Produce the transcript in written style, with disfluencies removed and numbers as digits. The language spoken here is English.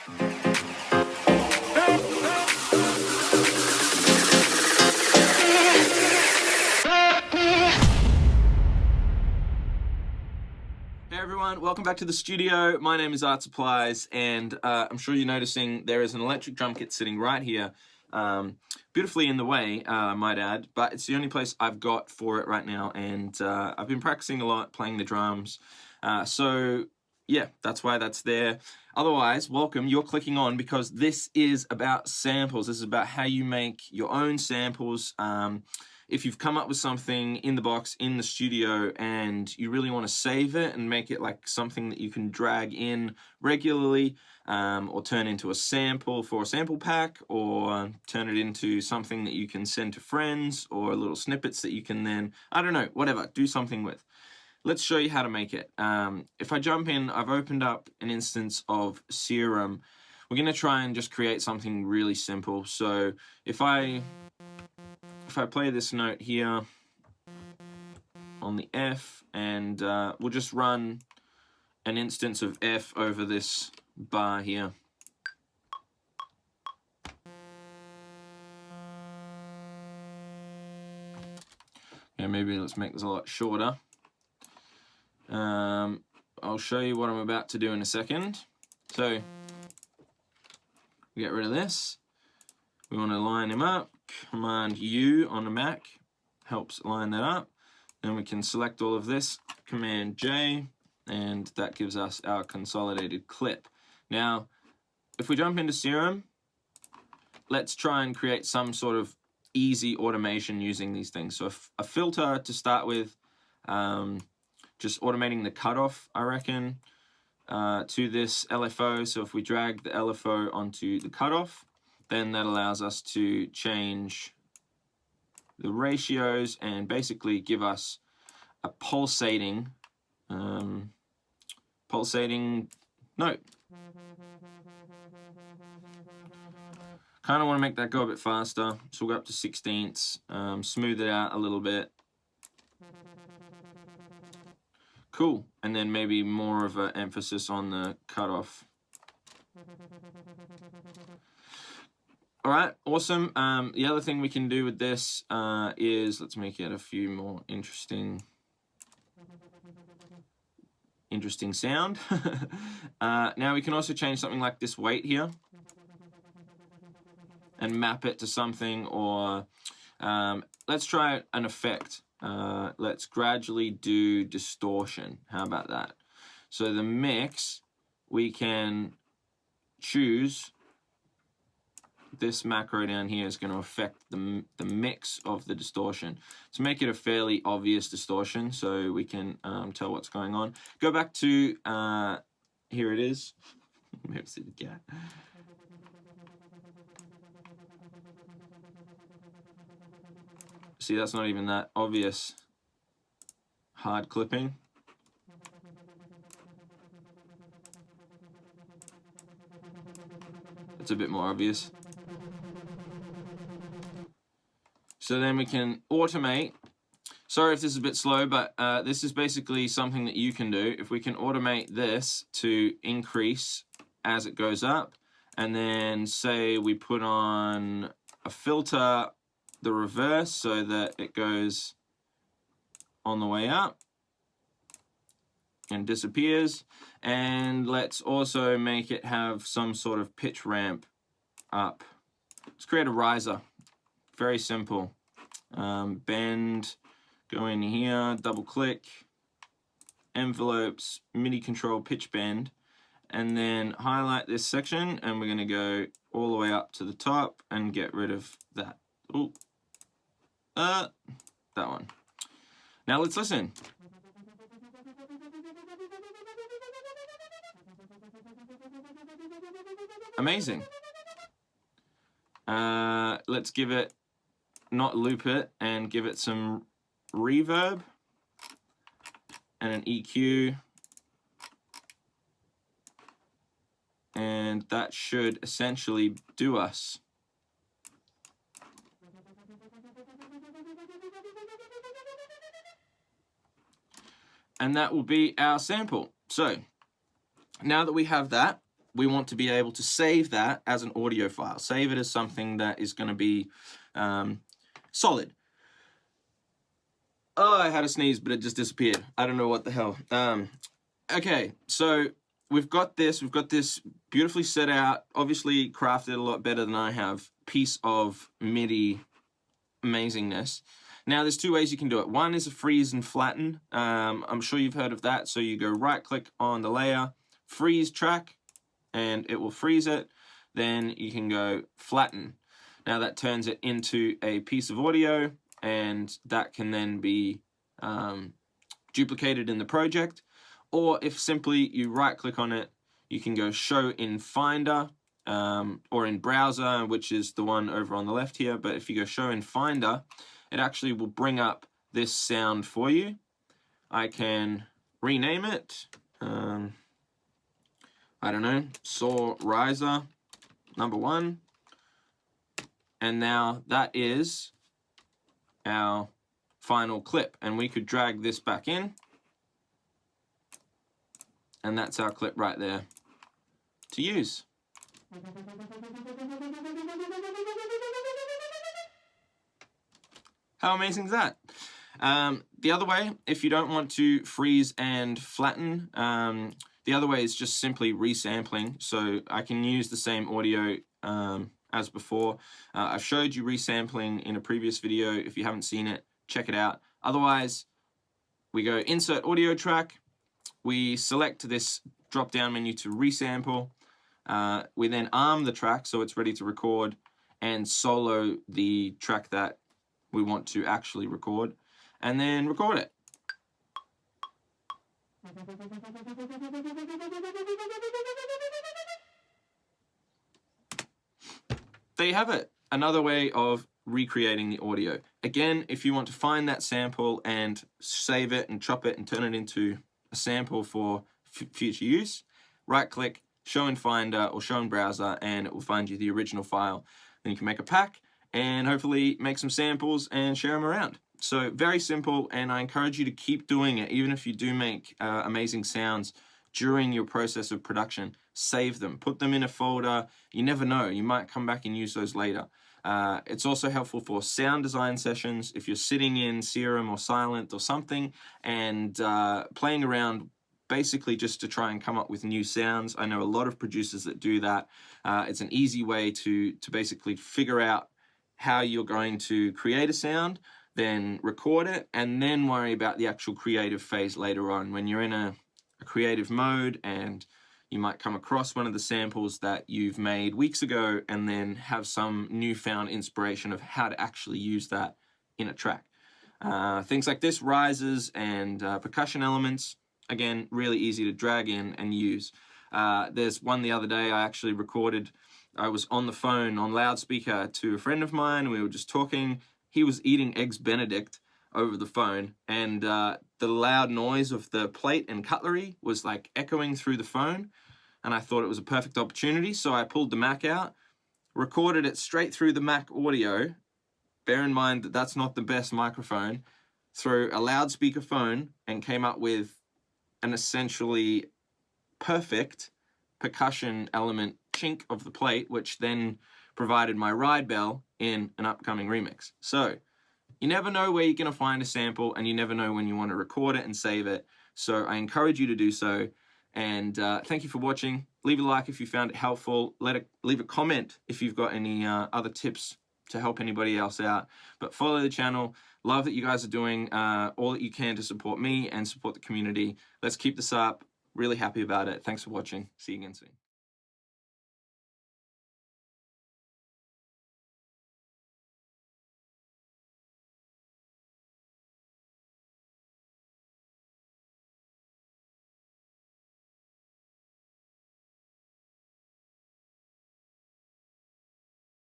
Hey everyone, welcome back to the studio. My name is Art Supplies, and I'm sure you're noticing there is an electric drum kit sitting right here, beautifully in the way, I might add, but it's the only place I've got for it right now, and I've been practicing a lot, playing the drums, so yeah, that's why that's there. Otherwise, welcome, you're clicking on because this is about samples. This is about how you make your own samples. If you've come up with something in the box, in the studio, and you really want to save it and make it like something that you can drag in regularly, or turn into a sample for a sample pack, or turn it into something that you can send to friends, or little snippets that you can then, I don't know, whatever, do something with. Let's show you how to make it. If I jump in, I've opened up an instance of Serum. We're going to try and just create something really simple. So if I play this note here on the F, and we'll just run an instance of F over this bar here. Yeah, maybe let's make this a lot shorter. I'll show you what I'm about to do in a second. So we get rid of this. We want to line him up. Command U on a Mac helps line that up. Then we can select all of this, Command J, and that gives us our consolidated clip. Now, if we jump into Serum, let's try and create some sort of easy automation using these things. So a filter to start with, just automating the cutoff, I reckon, to this LFO. So if we drag the LFO onto the cutoff, then that allows us to change the ratios and basically give us a pulsating note. Kind of want to make that go a bit faster, so we'll go up to 16ths, smooth it out a little bit. Cool, and then maybe more of an emphasis on the cutoff. All right, awesome. The other thing we can do with this is, let's make it a few more interesting sound. Now we can also change something like this weight here and map it to something, or let's try an effect. Let's gradually do distortion. How about that? So the mix, we can choose. This macro down here is going to affect the mix of the distortion. To make it a fairly obvious distortion so we can tell what's going on. Go back to, here it is. See, that's not even that obvious. Hard clipping. It's a bit more obvious. So then we can automate. Sorry if this is a bit slow, but this is basically something that you can do. If we can automate this to increase as it goes up, and then say we put on a filter, the reverse, so that it goes on the way up and disappears. And let's also make it have some sort of pitch ramp up. Let's create a riser. Very simple. Bend, go in here, double click, envelopes, MIDI control pitch bend, and then highlight this section, and we're going to go all the way up to the top and get rid of that. Ooh. That one. Now let's listen. Amazing. Let's give it, not loop it, and give it some reverb and an EQ. And that should essentially do us. And that will be our sample. So now that we have that, we want to be able to save that as an audio file. Save it as something that is going to be solid. Oh, I had a sneeze, but it just disappeared. I don't know what the hell. Okay, so we've got this beautifully set out, obviously crafted a lot better than I have, piece of MIDI amazingness. Now, there's two ways you can do it. One is a freeze and flatten. I'm sure you've heard of that. So you go right-click on the layer, freeze track, and it will freeze it. Then you can go flatten. Now, that turns it into a piece of audio, and that can then be duplicated in the project. Or if simply you right-click on it, you can go show in Finder, or in Browser, which is the one over on the left here. But if you go show in Finder, it actually will bring up this sound for you. I can rename it. I don't know, Saw Riser #1. And now that is our final clip. And we could drag this back in. And that's our clip right there to use. How amazing is that? The other way, if you don't want to freeze and flatten, the other way is just simply resampling. So I can use the same audio as before. I've showed you resampling in a previous video. If you haven't seen it, check it out. Otherwise, we go insert audio track. We select this drop-down menu to resample. We then arm the track so it's ready to record and solo the track that we want to actually record, and then record it. There you have it. Another way of recreating the audio. Again, if you want to find that sample and save it and chop it and turn it into a sample for future use, right-click, show in Finder or show in Browser, and it will find you the original file. Then you can make a pack and hopefully make some samples and share them around. So very simple, and I encourage you to keep doing it. Even if you do make amazing sounds during your process of production, save them, put them in a folder. You never know, you might come back and use those later. It's also helpful for sound design sessions. If you're sitting in Serum or Silent or something and playing around basically just to try and come up with new sounds. I know a lot of producers that do that. It's an easy way to basically figure out how you're going to create a sound, then record it, and then worry about the actual creative phase later on when you're in a creative mode, and you might come across one of the samples that you've made weeks ago and then have some newfound inspiration of how to actually use that in a track. Things like this, risers and percussion elements, again, really easy to drag in and use. There's one the other day I actually recorded. I was on the phone on loudspeaker to a friend of mine. We were just talking. He was eating Eggs Benedict over the phone, and the loud noise of the plate and cutlery was like echoing through the phone, and I thought it was a perfect opportunity, so I pulled the Mac out, recorded it straight through the Mac audio. Bear in mind that that's not the best microphone, through a loudspeaker phone, and came up with an essentially perfect percussion element chink of the plate, which then provided my ride bell in an upcoming remix. So you never know where you're going to find a sample, and you never know when you want to record it and save it. So I encourage you to do so. And thank you for watching. Leave a like if you found it helpful. Leave a comment if you've got any other tips to help anybody else out. But follow the channel. Love that you guys are doing all that you can to support me and support the community. Let's keep this up. Really happy about it. Thanks for watching. See you again soon.